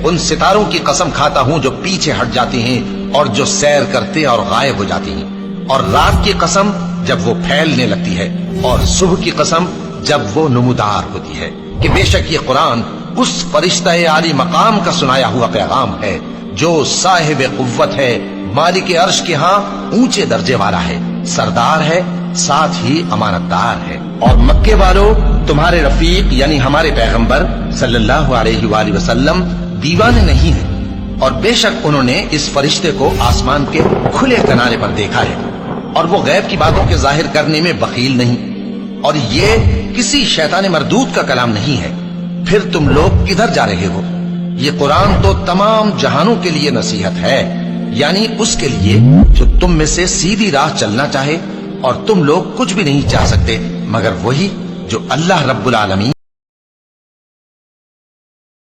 ان ستاروں کی قسم کھاتا ہوں جو پیچھے ہٹ جاتی ہیں اور جو سیر کرتے اور غائب ہو جاتی ہیں، اور رات کی قسم جب وہ پھیلنے لگتی ہے، اور صبح کی قسم جب وہ نمودار ہوتی ہے، کہ بے شک یہ قرآن اس فرشتہ عالی مقام کا سنایا ہوا پیغام ہے جو صاحب قوت ہے، مالک عرش کے ہاں اونچے درجے والا ہے، سردار ہے، ساتھ ہی امانت دار ہے۔ اور مکے والوں، تمہارے رفیق یعنی ہمارے پیغمبر صلی اللہ علیہ وآلہ وسلم دیوانے نہیں ہیں، اور بے شک انہوں نے اس فرشتے کو آسمان کے کھلے کنارے پر دیکھا ہے، اور وہ غیب کی باتوں کے ظاہر کرنے میں بخیل نہیں، اور یہ کسی شیطان مردود کا کلام نہیں ہے۔ پھر تم لوگ کدھر جا رہے ہو؟ یہ قرآن تو تمام جہانوں کے لیے نصیحت ہے، یعنی اس کے لیے جو تم میں سے سیدھی راہ چلنا چاہے، اور تم لوگ کچھ بھی نہیں چاہ سکتے مگر وہی جو اللہ رب العالمین